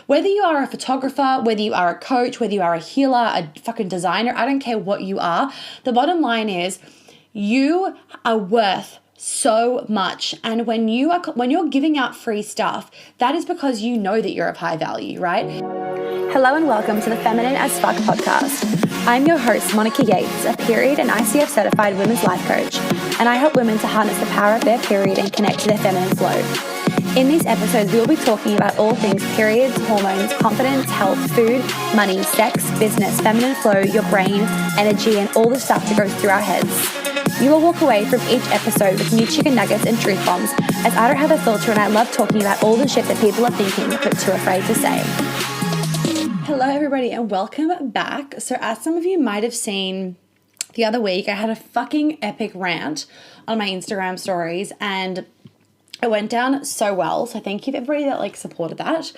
Whether you are a photographer, whether you are a coach, whether you are a healer, a fucking designer, I don't care what you are. The bottom line is you are worth so much. And when you're giving out free stuff, that is because you know that you're of high value, right? Hello and welcome to the Feminine as Fuck podcast. I'm your host, Monica Yates, a period and ICF certified women's life coach, and I help women to harness the power of their period and connect to their feminine flow. In these episodes, we'll be talking about all things periods, hormones, confidence, health, food, money, sex, business, feminine flow, your brain, energy, and all the stuff that goes through our heads. You will walk away from each episode with new chicken nuggets and truth bombs, as I don't have a filter and I love talking about all the shit that people are thinking but too afraid to say. Hello everybody and welcome back. So as some of you might have seen the other week, I had a fucking epic rant on my Instagram stories and it went down so well. So thank you to everybody that supported that.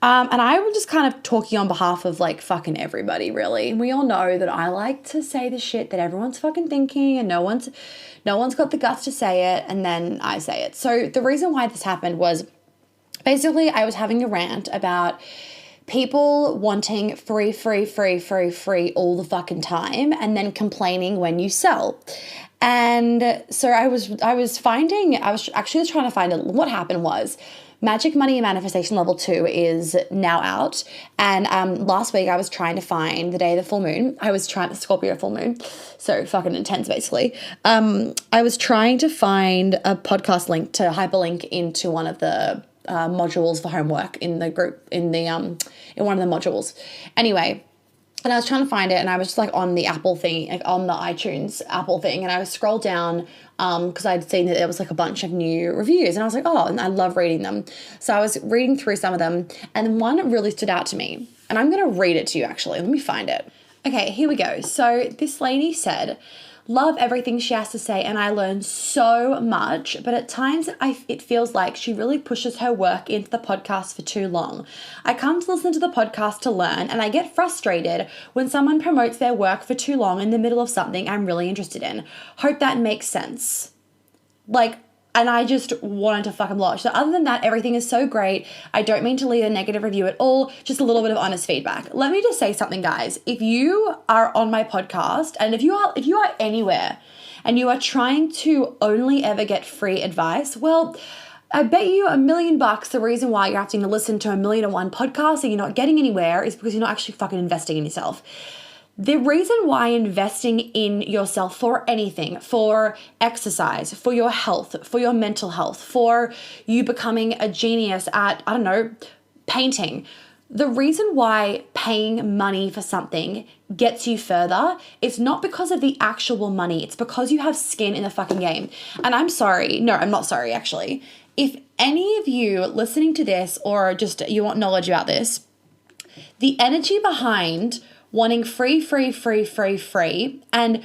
And I was just kind of talking on behalf of fucking everybody really. And we all know that I like to say the shit that everyone's fucking thinking and no one's got the guts to say it and then I say it. So the reason why this happened was basically I was having a rant about people wanting free all the fucking time and then complaining when you sell. And so I was actually trying to find out what happened was Magic Money and Manifestation Level 2 is now out. And last week I was trying to find the day of the full moon. I was trying to Scorpio full moon. So fucking intense basically. I was trying to find a podcast link to hyperlink into one of the modules for homework in the group in one of the modules. Anyway, and I was trying to find it and I was just on the Apple thing, on the iTunes Apple thing, and I scrolled down because I'd seen that there was a bunch of new reviews and I was like, oh, and I love reading them. So I was reading through some of them and one really stood out to me and I'm going to read it to you actually. Let me find it. Okay, here we go. So this lady said, love everything she has to say and I learn so much, but at times it feels like she really pushes her work into the podcast for too long. I come to listen to the podcast to learn and I get frustrated when someone promotes their work for too long in the middle of something I'm really interested in. Hope that makes sense. And I just wanted to fucking blush. So other than that, everything is so great. I don't mean to leave a negative review at all, just a little bit of honest feedback. Let me just say something, guys. If you are on my podcast and if you are anywhere and you are trying to only ever get free advice, well, I bet you $1 million the reason why you're having to listen to 1,000,001 podcasts and you're not getting anywhere is because you're not actually fucking investing in yourself. The reason why investing in yourself for anything, for exercise, for your health, for your mental health, for you becoming a genius at, painting, the reason why paying money for something gets you further is not because of the actual money. It's because you have skin in the fucking game. And I'm sorry. No, I'm not sorry, actually. If any of you listening to this or just you want knowledge about this, the energy behind wanting free, and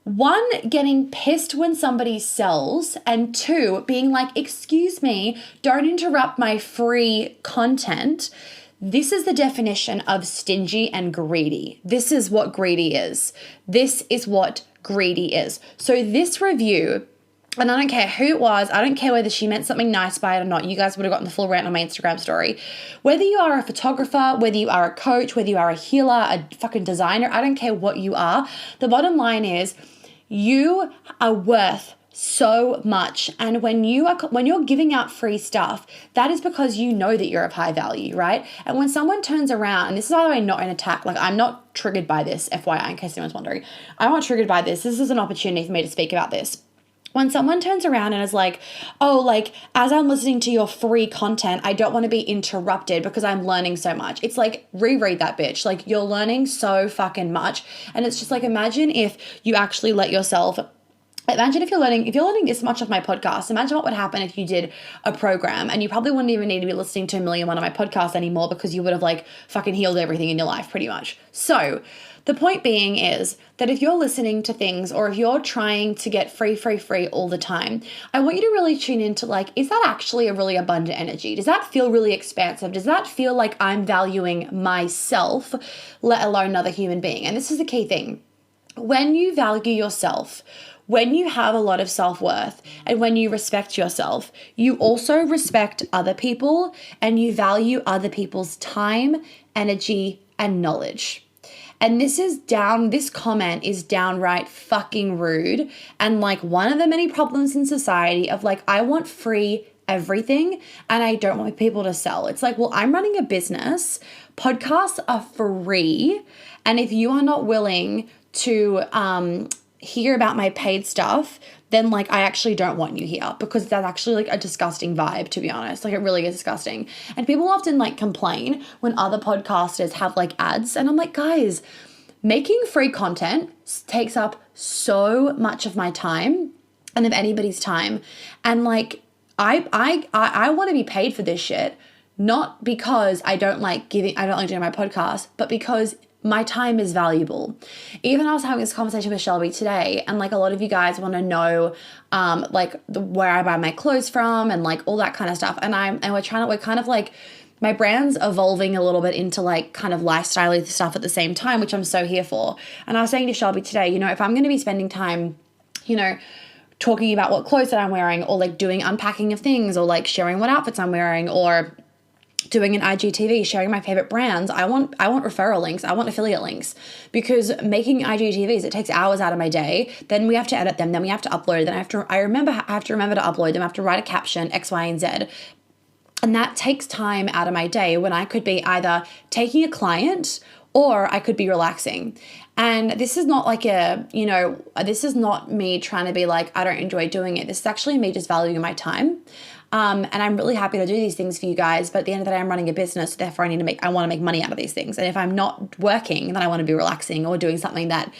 one, getting pissed when somebody sells, and two, being like, excuse me, don't interrupt my free content. This is the definition of stingy and greedy. This is what greedy is. This is what greedy is. So this review, and I don't care who it was, I don't care whether she meant something nice by it or not, you guys would have gotten the full rant on my Instagram story. Whether you are a photographer, whether you are a coach, whether you are a healer, a fucking designer, I don't care what you are. The bottom line is you are worth so much. And when you're giving out free stuff, that is because you know that you're of high value, right? And when someone turns around, and this is by the way not an attack, I'm not triggered by this, FYI, in case anyone's wondering. I'm not triggered by this. This is an opportunity for me to speak about this. When someone turns around and is like, oh, as I'm listening to your free content, I don't want to be interrupted because I'm learning so much. It's reread that bitch. You're learning so fucking much. And it's just imagine if you actually let yourself, imagine if you're learning this much of my podcast, imagine what would happen if you did a program and you probably wouldn't even need to be listening to 1,000,001 of my podcasts anymore because you would have fucking healed everything in your life pretty much. So the point being is that if you're listening to things or if you're trying to get free all the time, I want you to really tune into is that actually a really abundant energy? Does that feel really expansive? Does that feel like I'm valuing myself, let alone another human being? And this is the key thing. When you value yourself, when you have a lot of self-worth and when you respect yourself, you also respect other people and you value other people's time, energy, and knowledge. And this comment is downright fucking rude and like one of the many problems in society of like, I want free everything and I don't want people to sell. It's like, well, I'm running a business. Podcasts are free. And if you are not willing to hear about my paid stuff, then like I actually don't want you here, because that's actually like a disgusting vibe, to be honest. Like it really is disgusting. And people often like complain when other podcasters have like ads, and I'm like, guys, making free content takes up so much of my time and of anybody's time. And like I want to be paid for this shit, not because I don't like doing my podcast, but because my time is valuable. Even I was having this conversation with Shelby today, and like a lot of you guys want to know where I buy my clothes from and like all that kind of stuff. And we're kind of like, my brand's evolving a little bit into like kind of lifestyle stuff at the same time, which I'm so here for. And I was saying to Shelby today, you know, if I'm going to be spending time, you know, talking about what clothes that I'm wearing, or like doing unpacking of things, or like sharing what outfits I'm wearing, or doing an IGTV, sharing my favorite brands, I want referral links, I want affiliate links, because making IGTVs, it takes hours out of my day. Then we have to edit them, then we have to upload, then I have to remember to upload them, I have to write a caption, X, Y, and Z. And that takes time out of my day when I could be either taking a client or I could be relaxing. And this is not like this is not me trying to be like, I don't enjoy doing it. This is actually me just valuing my time. And I'm really happy to do these things for you guys. But at the end of the day, I'm running a business. So therefore, I want to make money out of these things. And if I'm not working, then I want to be relaxing or doing something that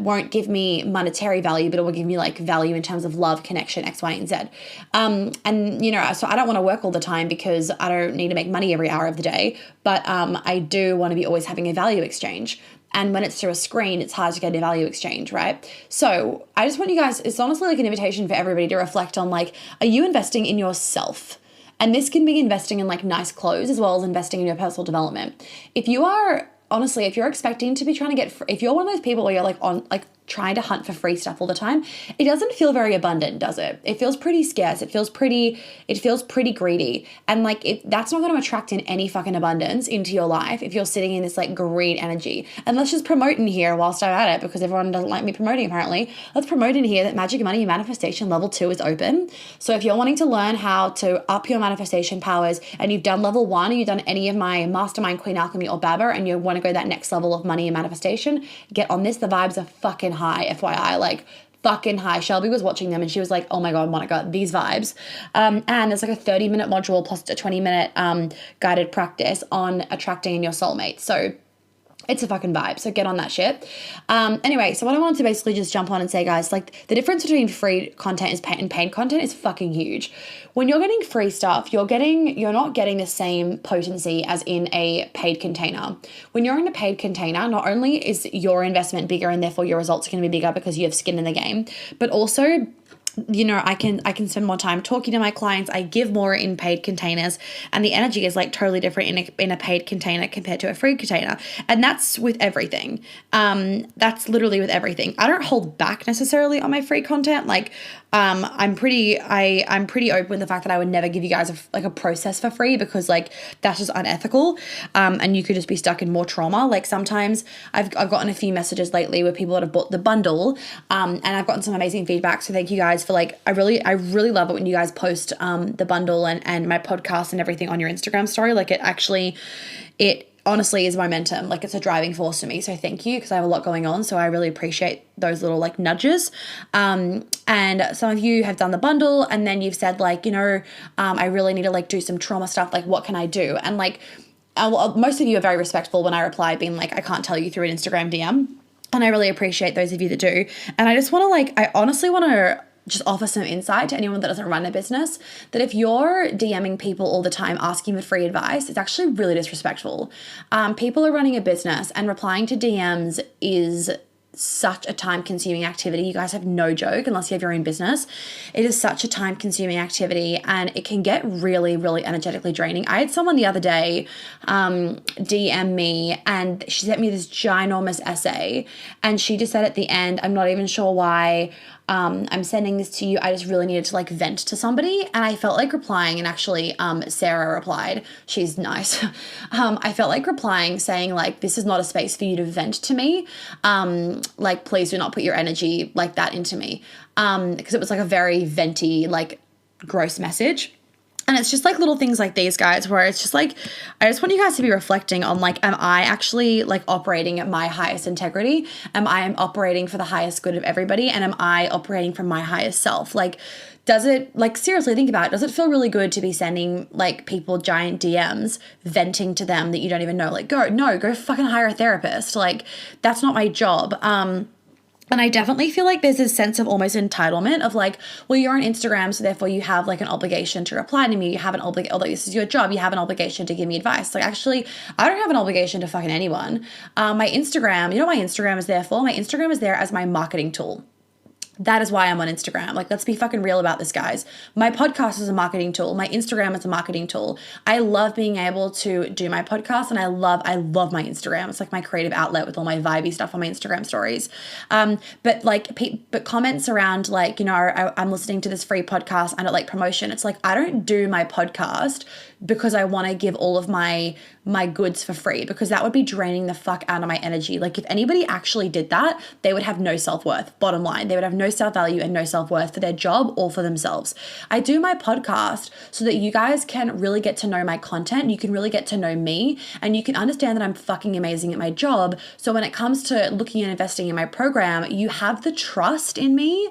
won't give me monetary value, but it will give me like value in terms of love, connection, X, Y, and Z. And you know, so I don't want to work all the time because I don't need to make money every hour of the day. But I do want to be always having a value exchange. And when it's through a screen, it's hard to get a value exchange, right? So I just want you guys, it's honestly like an invitation for everybody to reflect on like, are you investing in yourself? And this can be investing in like nice clothes as well as investing in your personal development. If you're expecting to be trying to get, if you're one of those people where you're like trying to hunt for free stuff all the time, it doesn't feel very abundant, does it? It feels pretty scarce. It feels pretty greedy. And like that's not going to attract in any fucking abundance into your life if you're sitting in this like greed energy. And let's just promote in here whilst I'm at it, because everyone doesn't like me promoting apparently. Let's promote in here that Magic Money Manifestation Level 2 is open. So if you're wanting to learn how to up your manifestation powers and you've done level 1 or you've done any of my Mastermind, Queen Alchemy, or Baba, and you want to go that next level of money and manifestation, get on this. The vibes are fucking high, FYI, like fucking high. Shelby was watching them and she was like, oh my God, Monica, these vibes. And there's like a 30-minute module plus a 20-minute guided practice on attracting in your soulmate. So it's a fucking vibe. So get on that shit. Anyway, so what I wanted to basically just jump on and say, guys, like the difference between free content and paid content is fucking huge. When you're getting free stuff, you're not getting the same potency as in a paid container. When you're in a paid container, not only is your investment bigger and therefore your results are going to be bigger because you have skin in the game, but also, you know, I can spend more time talking to my clients. I give more in paid containers, and the energy is like totally different in a paid container compared to a free container. And that's with everything. That's literally with everything. I don't hold back necessarily on my free content. Like, I'm pretty open with the fact that I would never give you guys a process for free, because like that's just unethical. And you could just be stuck in more trauma. Like sometimes I've gotten a few messages lately where people that have bought the bundle, and I've gotten some amazing feedback. So thank you guys for like, I really love it when you guys post the bundle and my podcast and everything on your Instagram story. Like it honestly is momentum. Like it's a driving force to me. So thank you, because I have a lot going on. So I really appreciate those little like nudges. And some of you have done the bundle and then you've said like, you know, I really need to like do some trauma stuff. Like what can I do? And like, most of you are very respectful when I reply being like, I can't tell you through an Instagram DM. And I really appreciate those of you that do. And I just want to I honestly want to just offer some insight to anyone that doesn't run a business, that if you're DMing people all the time asking for free advice, it's actually really disrespectful. People are running a business and replying to DMs is such a time-consuming activity. You guys have no joke unless you have your own business. It is such a time-consuming activity, and it can get really, really energetically draining. I had someone the other day DM me, and she sent me this ginormous essay, and she just said at the end, I'm not even sure why I'm sending this to you. I just really needed to like vent to somebody. And I felt like replying, and actually Sarah replied. She's nice. I felt like replying saying like, this is not a space for you to vent to me. Like, please do not put your energy like that into me. Because it was like a very venty, like gross message. And it's just like little things like these, guys, where it's just like, I just want you guys to be reflecting on like, am I actually like operating at my highest integrity? Am I operating for the highest good of everybody? And am I operating from my highest self? Like, does it, like, seriously think about it. Does it feel really good to be sending like people giant DMs, venting to them that you don't even know? Like, go fucking hire a therapist. Like, that's not my job. And I definitely feel like there's this sense of almost entitlement of like, well, you're on Instagram, so therefore you have like an obligation to reply to me. You have an obligation, although this is your job, you have an obligation to give me advice. Like, actually, I don't have an obligation to fucking anyone. My Instagram, you know what my Instagram is there for? My Instagram is there as my marketing tool. That is why I'm on Instagram. Like, let's be fucking real about this, guys. My podcast is a marketing tool. My Instagram is a marketing tool. I love being able to do my podcast, and I love my Instagram. It's like my creative outlet with all my vibey stuff on my Instagram stories. But comments around like, you know, I'm listening to this free podcast, I don't like promotion. It's like, I don't do my podcast because I want to give all of my goods for free, because that would be draining the fuck out of my energy. Like, if anybody actually did that, they would have no self-worth. Bottom line, they would have no self-value and no self-worth for their job or for themselves. I do my podcast so that you guys can really get to know my content. You can really get to know me, and you can understand that I'm fucking amazing at my job. So when it comes to looking and investing in my program, you have the trust in me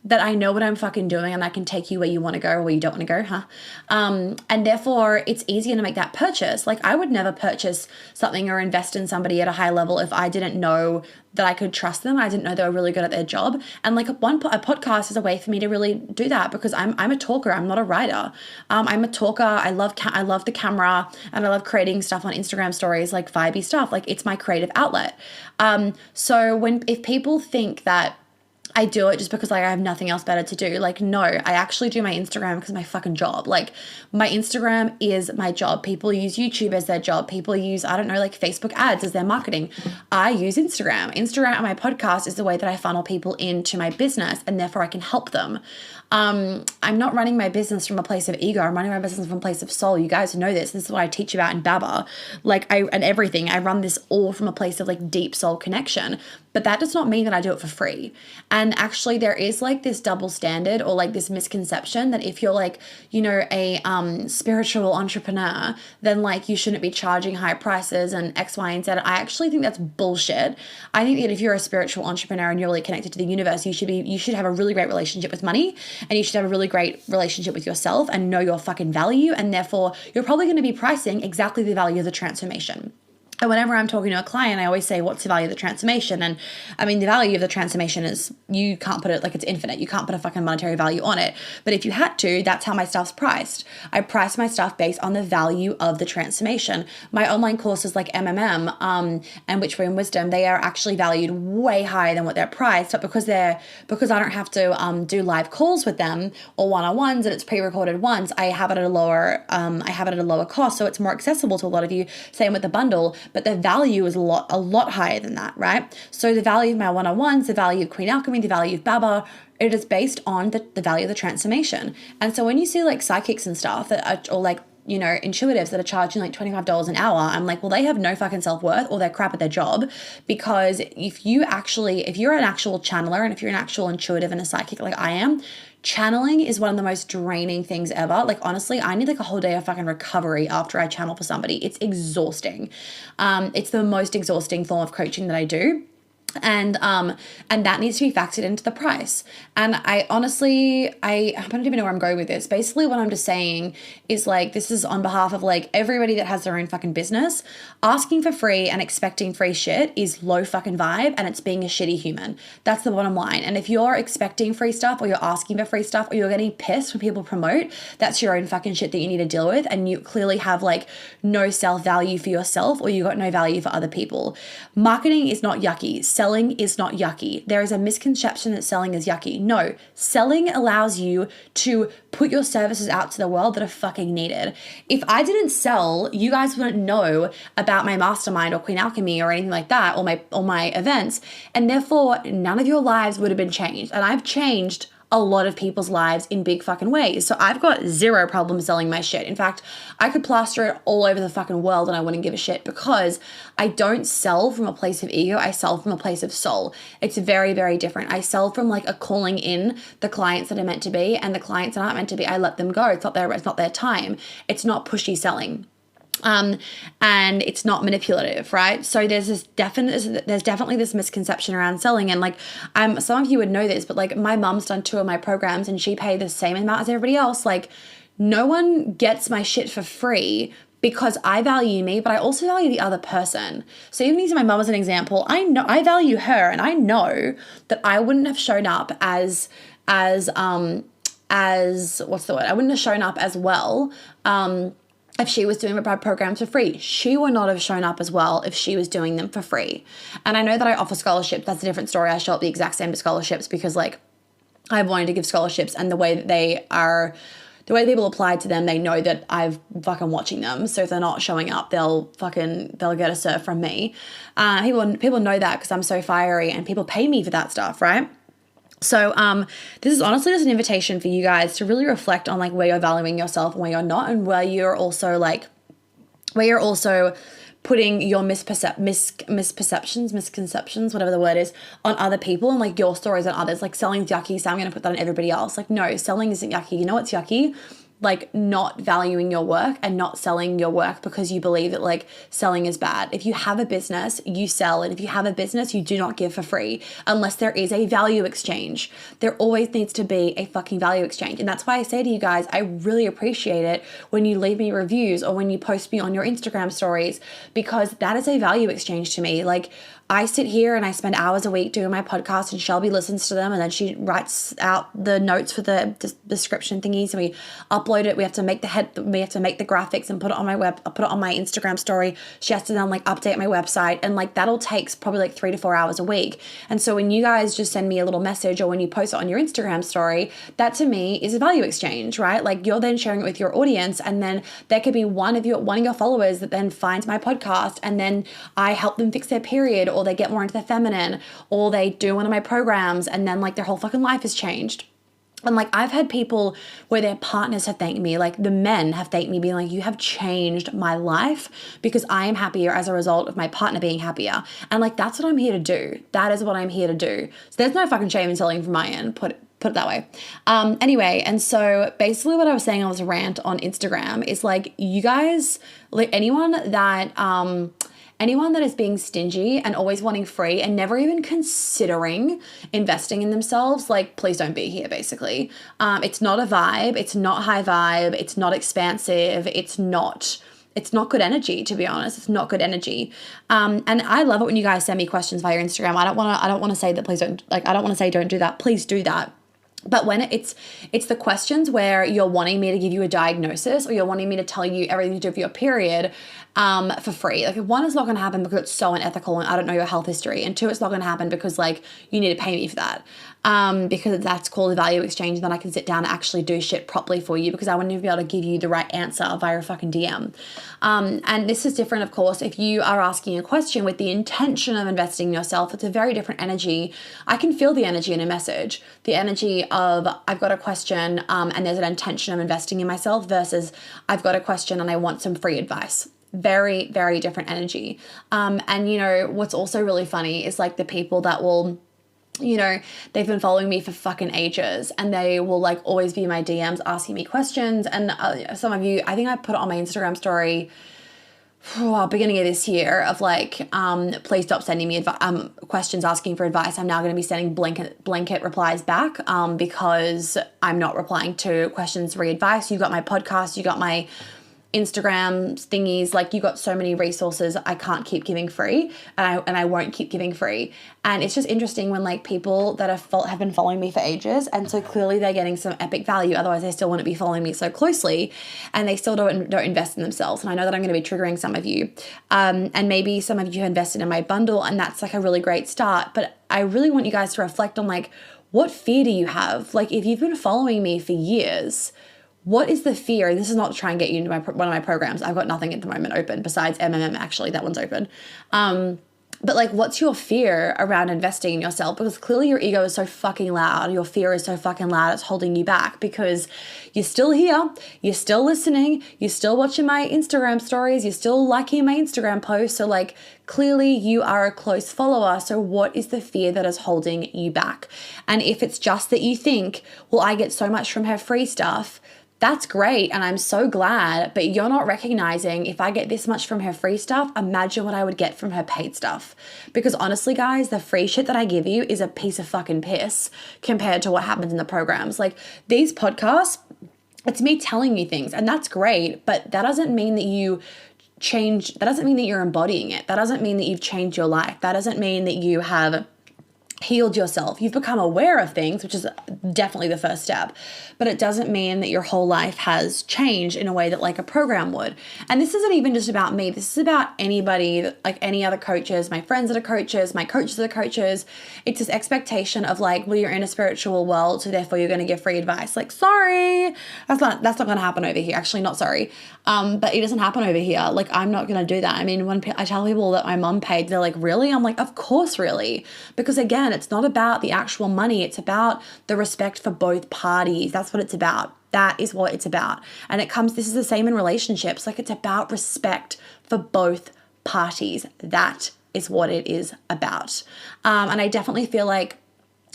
that I know what I'm fucking doing, and I can take you where you want to go or where you don't want to go, huh? And therefore, it's easier to make that purchase. Like, I would never purchase something or invest in somebody at a high level if I didn't know that I could trust them. I didn't know they were really good at their job. And like a podcast is a way for me to really do that, because I'm a talker. I'm not a writer. I'm a talker. I love the camera, and I love creating stuff on Instagram stories, like vibey stuff. Like, it's my creative outlet. So if people think that I do it just because like I have nothing else better to do, like, no, I actually do my Instagram because my fucking job. Like, my Instagram is my job. People use YouTube as their job. People use, I don't know, like Facebook ads as their marketing. I use Instagram. Instagram and my podcast is the way that I funnel people into my business, and therefore I can help them. I'm not running my business from a place of ego. I'm running my business from a place of soul. You guys know this. This is what I teach about in Baba. And everything. I run this all from a place of like deep soul connection. But that does not mean that I do it for free. And actually, there is like this double standard, or like this misconception that if you're like, you know, a spiritual entrepreneur, then like you shouldn't be charging high prices and X, Y, and Z. I actually think that's bullshit. I think that if you're a spiritual entrepreneur and you're really connected to the universe, you should have a really great relationship with money, and you should have a really great relationship with yourself and know your fucking value. And therefore, you're probably going to be pricing exactly the value of the transformation. And whenever I'm talking to a client, I always say, what's the value of the transformation? And I mean, the value of the transformation is, you can't put it, like, it's infinite. You can't put a fucking monetary value on it. But if you had to, that's how my stuff's priced. I price my stuff based on the value of the transformation. My online courses like MMM and Witch Room Wisdom, they are actually valued way higher than what they're priced. But because I don't have to do live calls with them or one-on-ones, and it's pre-recorded ones, I have it at a lower cost. So it's more accessible to a lot of you. Same with the bundle. But the value is a lot higher than that, right? So the value of my one-on-ones, the value of Queen Alchemy, the value of Baba, it is based on the value of the transformation. And so when you see like psychics and stuff that are, or like, you know, intuitives that are charging like $25 an hour, I'm like, well, they have no fucking self-worth, or they're crap at their job. Because if you're an actual channeler, and if you're an actual intuitive and a psychic like I am, channeling is one of the most draining things ever. Like, honestly, I need like a whole day of fucking recovery after I channel for somebody. It's exhausting. It's the most exhausting form of coaching that I do. And that needs to be factored into the price. And I honestly, I don't even know where I'm going with this. Basically, what I'm just saying is like, this is on behalf of like everybody that has their own fucking business. Asking for free and expecting free shit is low fucking vibe, and it's being a shitty human. That's the bottom line. And if you're expecting free stuff, or you're asking for free stuff, or you're getting pissed when people promote, that's your own fucking shit that you need to deal with. And you clearly have like no self-value for yourself, or you got no value for other people. Marketing is not yucky. selling is not yucky. There is a misconception that selling is yucky. No, selling allows you to put your services out to the world that are fucking needed. If I didn't sell, you guys wouldn't know about my mastermind or Queen Alchemy or anything like that, or my events, and therefore none of your lives would have been changed. And I've changed a lot of people's lives in big fucking ways. So I've got zero problem selling my shit. In fact, I could plaster it all over the fucking world and I wouldn't give a shit, because I don't sell from a place of ego. I sell from a place of soul. It's very, very different. I sell from like a calling in the clients that are meant to be, and the clients that aren't meant to be, I let them go. It's not their time. It's not pushy selling. And it's not manipulative, right? So there's definitely this misconception around selling. And like, some of you would know this, but like my mom's done 2 of my programs and she paid the same amount as everybody else. Like, no one gets my shit for free, because I value me, but I also value the other person. So even using my mom as an example, I know I value her, and I know that I wouldn't have shown up as what's the word? I wouldn't have shown up as well, if she was doing my programs for free. She would not have shown up as well if she was doing them for free. And I know that I offer scholarships. That's a different story. I show up the exact same to scholarships because like I wanted to give scholarships, and the way people apply to them, they know that I've fucking watching them. So if they're not showing up, they'll get a serve from me. People know that because I'm so fiery, and people pay me for that stuff, right? So this is honestly just an invitation for you guys to really reflect on like where you're valuing yourself and where you're not, and where you're also putting your misconceptions, whatever the word is, on other people, and like your stories on others. Like selling's yucky, so I'm going to put that on everybody else. Like, no, selling isn't yucky. You know what's yucky? Like not valuing your work and not selling your work because you believe that like selling is bad. If you have a business, you sell. And if you have a business, you do not give for free unless there is a value exchange. There always needs to be a fucking value exchange. And that's why I say to you guys, I really appreciate it when you leave me reviews or when you post me on your Instagram stories, because that is a value exchange to me. Like, I sit here and I spend hours a week doing my podcast, and Shelby listens to them, and then she writes out the notes for the description thingies, and we upload it. We have to make the graphics and put it on my put it on my Instagram story. She has to then like update my website, and like that all takes probably like 3 to 4 hours a week. And so when you guys just send me a little message, or when you post it on your Instagram story, that to me is a value exchange, right? Like, you're then sharing it with your audience, and then there could be one of your followers that then finds my podcast, and then I help them fix their period, or they get more into their feminine, or they do one of my programs, and then like their whole fucking life has changed. And like, I've had people where their partners have thanked me, like the men have thanked me, being like, you have changed my life because I am happier as a result of my partner being happier. And like, that's what I'm here to do. That is what I'm here to do. So there's no fucking shame in selling from my end, put it that way. Anyway, and so basically what I was saying on this rant on Instagram is like, you guys, like anyone that is being stingy and always wanting free and never even considering investing in themselves, like, please don't be here, basically. It's not a vibe. It's not high vibe. It's not expansive. It's not good energy, to be honest. It's not good energy. And I love it when you guys send me questions via Instagram. I don't want to say that please don't, like, I don't want to say don't do that. Please do that. But when it's the questions where you're wanting me to give you a diagnosis, or you're wanting me to tell you everything to do with your period for free. Like, 1, it's not going to happen because it's so unethical and I don't know your health history. And 2, it's not going to happen because like you need to pay me for that. Because that's called a value exchange. Then I can sit down and actually do shit properly for you, because I wouldn't even be able to give you the right answer via a fucking DM. And this is different, of course, if you are asking a question with the intention of investing in yourself. It's a very different energy. I can feel the energy in a message, the energy of I've got a question and there's an intention of investing in myself, versus I've got a question and I want some free advice. Very, very different energy. And you know, what's also really funny is like the people that will, you know, they've been following me for fucking ages, and they will like always be in my DMs asking me questions. And some of you, I think I put it on my Instagram story beginning of this year of like, please stop sending me questions asking for advice. I'm now going to be sending blanket replies back because I'm not replying to questions for advice. You got my podcast, you got my Instagram thingies, like you got so many resources, I can't keep giving free, and I won't keep giving free. And it's just interesting when like people that have been following me for ages, and so clearly they're getting some epic value, otherwise they still wouldn't be following me so closely, and they still don't invest in themselves. And I know that I'm going to be triggering some of you, and maybe some of you have invested in my bundle, and that's like a really great start. But I really want you guys to reflect on like, what fear do you have? Like if you've been following me for years, what is the fear? And this is not to try and get you into one of my programs. I've got nothing at the moment open besides MMM, actually. That one's open. But like, what's your fear around investing in yourself? Because clearly your ego is so fucking loud. Your fear is so fucking loud. It's holding you back because you're still here. You're still listening. You're still watching my Instagram stories. You're still liking my Instagram posts. So like, clearly you are a close follower. So what is the fear that is holding you back? And if it's just that you think, well, I get so much from her free stuff, that's great, and I'm so glad, but you're not recognizing, if I get this much from her free stuff, imagine what I would get from her paid stuff. Because honestly, guys, the free shit that I give you is a piece of fucking piss compared to what happens in the programs. Like these podcasts, it's me telling you things, and that's great, but that doesn't mean that you change, that doesn't mean that you're embodying it. That doesn't mean that you've changed your life. That doesn't mean that you have healed yourself. You've become aware of things, which is definitely the first step, but it doesn't mean that your whole life has changed in a way that like a program would. And this isn't even just about me. This is about anybody, like any other coaches, my friends that are coaches, my coaches that are coaches. It's this expectation of like, well, you're in a spiritual world, so therefore you're going to give free advice. Like, sorry, that's not going to happen over here. Actually, not sorry. But it doesn't happen over here. Like, I'm not going to do that. I mean, when I tell people that my mom paid, they're like, really? I'm like, of course, really. Because again, it's not about the actual money. It's about the respect for both parties. That's what it's about. That is what it's about. And this is the same in relationships. Like, it's about respect for both parties. That is what it is about. And I definitely feel like,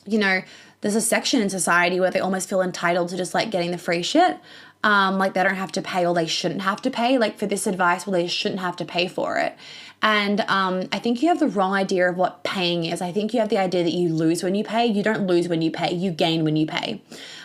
there's a section in society where they almost feel entitled to just like getting the free shit. Like they don't have to pay, or they shouldn't have to pay. Like for this advice, well, they shouldn't have to pay for it. And I think you have the wrong idea of what paying is. I think you have the idea that you lose when you pay. You don't lose when you pay. You gain when you pay.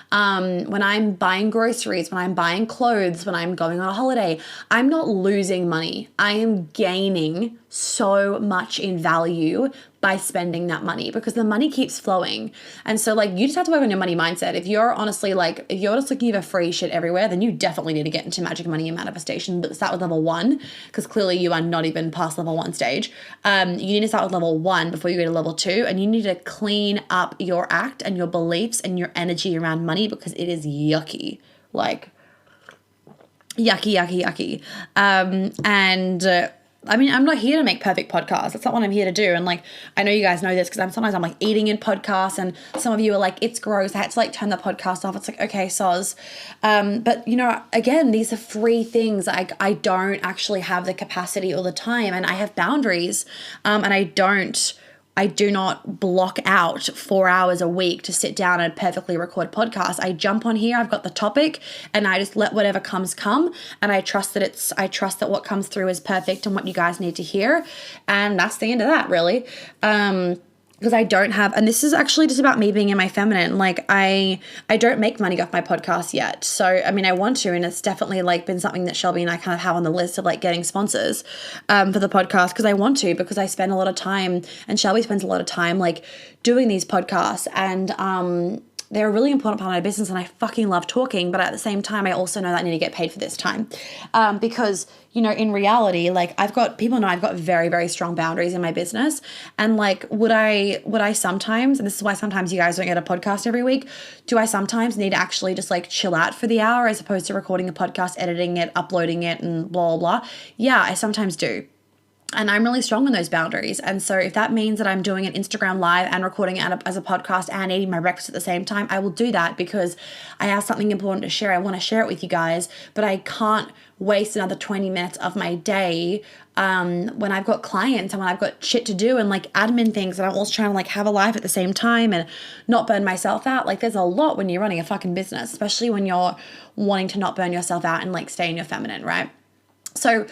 When I'm buying groceries, when I'm buying clothes, when I'm going on a holiday, I'm not losing money. I am gaining so much in value by spending that money, because the money keeps flowing. And so like, you just have to work on your money mindset. If you're honestly like, if you're just looking for free shit everywhere, then you definitely need to get into magic money and manifestation, but start with level 1, because clearly you are not even past level 1 stage. You need to start with level 1 before you go to level 2, and you need to clean up your act and your beliefs and your energy around money, because it is yucky. Like yucky. I mean, I'm not here to make perfect podcasts. That's not what I'm here to do. And like, I know you guys know this, because sometimes I'm like eating in podcasts, and some of you are like, it's gross. I had to like turn the podcast off. It's like, okay, soz. But again, these are free things. I don't actually have the capacity all the time, and I have boundaries. And I do not block out 4 hours a week to sit down and perfectly record podcasts. I jump on here, I've got the topic, and I just let whatever come. And I trust that what comes through is perfect and what you guys need to hear. And that's the end of that, really. Because I don't have, and this is actually just about me being in my feminine. Like I don't make money off my podcast yet. So, I mean, I want to, and it's definitely like been something that Shelby and I kind of have on the list of like getting sponsors for the podcast, because I want to, because I spend a lot of time, and Shelby spends a lot of time like doing these podcasts, and they're a really important part of my business, and I fucking love talking, but at the same time, I also know that I need to get paid for this time. Because, in reality, like people know I've got very, very strong boundaries in my business. And like, would I sometimes, and this is why sometimes you guys don't get a podcast every week, do I sometimes need to actually just like chill out for the hour as opposed to recording a podcast, editing it, uploading it, and blah, blah, blah? Yeah, I sometimes do. And I'm really strong on those boundaries. And so if that means that I'm doing an Instagram live and recording it as a podcast and eating my breakfast at the same time, I will do that, because I have something important to share. I want to share it with you guys, but I can't waste another 20 minutes of my day when I've got clients and when I've got shit to do and like admin things, and I'm also trying to like have a life at the same time and not burn myself out. Like there's a lot when you're running a fucking business, especially when you're wanting to not burn yourself out and like stay in your feminine, right? So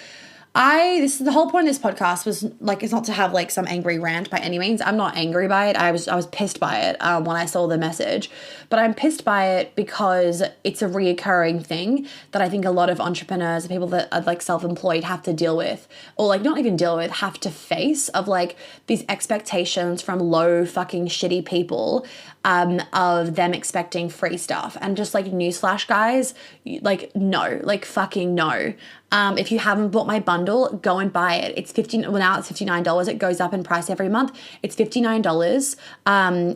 This is the whole point of this podcast was like, it's not to have like some angry rant by any means. I'm not angry by it. I was pissed by it when I saw the message, but I'm pissed by it because it's a reoccurring thing that I think a lot of entrepreneurs, people that are like self-employed, have to deal with, or like not even deal with, have to face, of like these expectations from low fucking shitty people, of them expecting free stuff. And just like, newsflash, guys, like, no, like fucking no. If you haven't bought my bundle, go and buy it. It's now it's $59. It goes up in price every month. It's $59.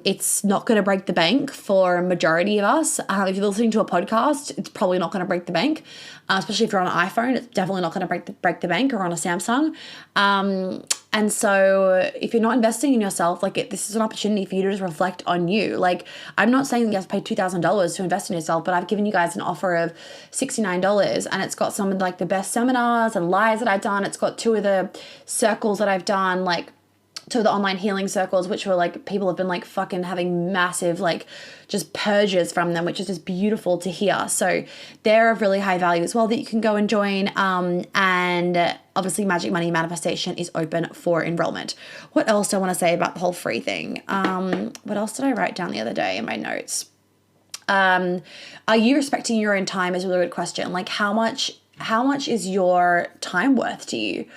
It's not going to break the bank for a majority of us. If you're listening to a podcast, it's probably not going to break the bank. Especially if you're on an iPhone, it's definitely not going to break the bank, or on a Samsung. And so if you're not investing in yourself, like this is an opportunity for you to just reflect on you. Like, I'm not saying that you have to pay $2,000 to invest in yourself, but I've given you guys an offer of $69, and it's got some of like the best seminars and lives that I've done. It's got 2 of the circles that I've done, like 2 of the online healing circles, which were like, people have been like fucking having massive like just purges from them, which is just beautiful to hear. So they're of really high value as well that you can go and join. And obviously Magic Money Manifestation is open for enrollment. What else do I want to say about the whole free thing? What else did I write down the other day in my notes? Are you respecting your own time is a really good question. Like, how much is your time worth to you?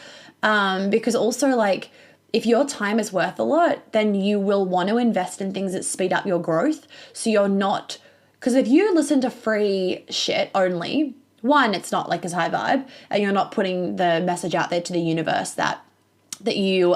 Because also, like, if your time is worth a lot, then you will want to invest in things that speed up your growth. So you're not, because if you listen to free shit only, one, it's not like as high vibe, and you're not putting the message out there to the universe that you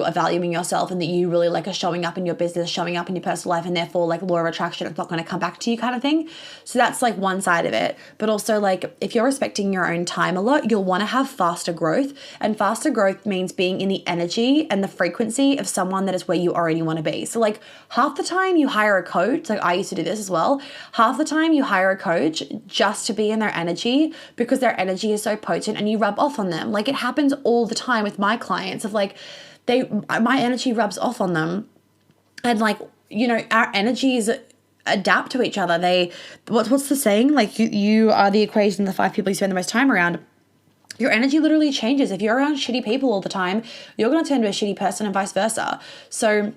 are valuing yourself, and that you really like are showing up in your business, showing up in your personal life, and therefore like law of attraction, it's not going to come back to you kind of thing. So that's like one side of it. But also, like, if you're respecting your own time a lot, you'll want to have faster growth, and faster growth means being in the energy and the frequency of someone that is where you already want to be. So like, half the time you hire a coach, like I used to do this as well, half the time you hire a coach just to be in their energy, because their energy is so potent and you rub off on them. Like, it happens all the time with my clients of like, my energy rubs off on them, and like, you know, our energies adapt to each other. What's the saying? Like, you are the equation of the 5 people you spend the most time around. Your energy literally changes. If you're around shitty people all the time, you're going to turn to a shitty person, and vice versa. So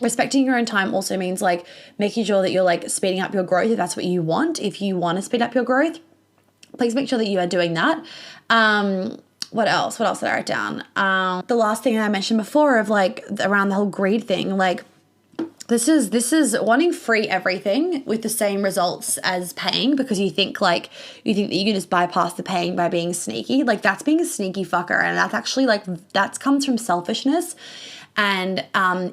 respecting your own time also means like making sure that you're like speeding up your growth if that's what you want. If you want to speed up your growth, please make sure that you are doing that. What else did I write down? The last thing I mentioned before of like around the whole greed thing, like this is wanting free everything with the same results as paying, because you think that you can just bypass the paying by being sneaky. Like, that's being a sneaky fucker, and that's actually like, that comes from selfishness and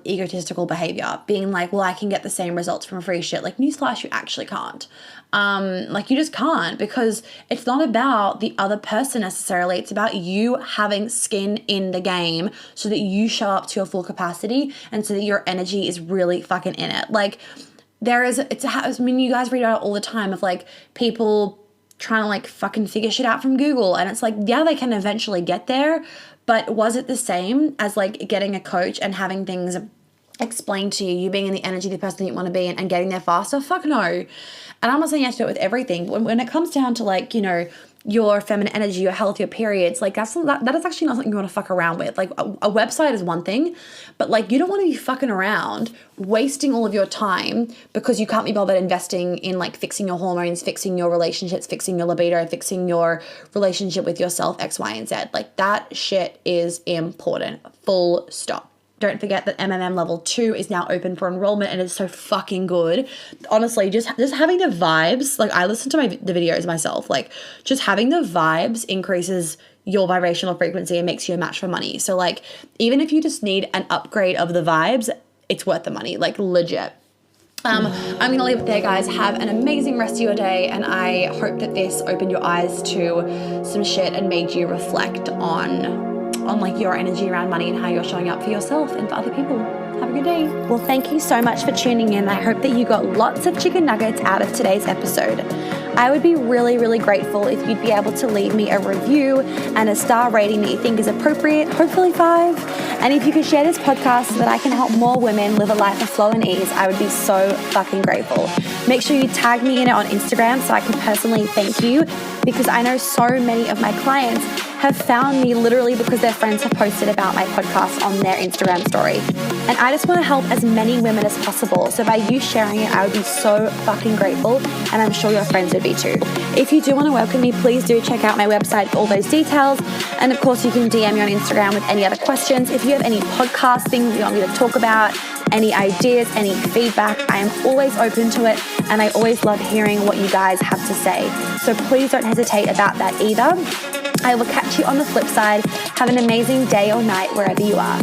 egotistical behavior, being like, well, I can get the same results from free shit. Like, newsflash, you actually can't. Like, you just can't, because it's not about the other person necessarily. It's about you having skin in the game so that you show up to your full capacity, and so that your energy is really fucking in it. Like, I mean, you guys read about it all the time of like people trying to like fucking figure shit out from Google, and it's like, yeah, they can eventually get there, but was it the same as like getting a coach and having things explained to you, you being in the energy of the person that you want to be in, and getting there faster? Fuck no. And I'm not saying you have to do it with everything. When it comes down to like, you know, your feminine energy, your health, your periods, like that is actually not something you want to fuck around with. Like a website is one thing, but like, you don't want to be fucking around wasting all of your time because you can't be bothered investing in like fixing your hormones, fixing your relationships, fixing your libido, fixing your relationship with yourself, X, Y, and Z. Like, that shit is important. Full stop. Don't forget that MMM level 2 is now open for enrollment, and it's so fucking good. Honestly, just having the vibes, like I listen to the videos myself, like just having the vibes increases your vibrational frequency and makes you a match for money. So like, even if you just need an upgrade of the vibes, it's worth the money, like legit. I'm going to leave it there, guys. Have an amazing rest of your day, and I hope that this opened your eyes to some shit and made you reflect on like your energy around money and how you're showing up for yourself and for other people. Have a good day. Well, thank you so much for tuning in. I hope that you got lots of chicken nuggets out of today's episode. I would be really, really grateful if you'd be able to leave me a review and a star rating that you think is appropriate, hopefully 5. And if you could share this podcast so that I can help more women live a life of flow and ease, I would be so fucking grateful. Make sure you tag me in it on Instagram so I can personally thank you, because I know so many of my clients have found me literally because their friends have posted about my podcast on their Instagram story. And I just want to help as many women as possible. So by you sharing it, I would be so fucking grateful. And I'm sure your friends would be too. If you do want to work with me, please do check out my website for all those details. And of course, you can DM me on Instagram with any other questions. If you have any podcast things you want me to talk about, any ideas, any feedback, I am always open to it. And I always love hearing what you guys have to say. So please don't hesitate about that either. I will catch you on the flip side. Have an amazing day or night wherever you are.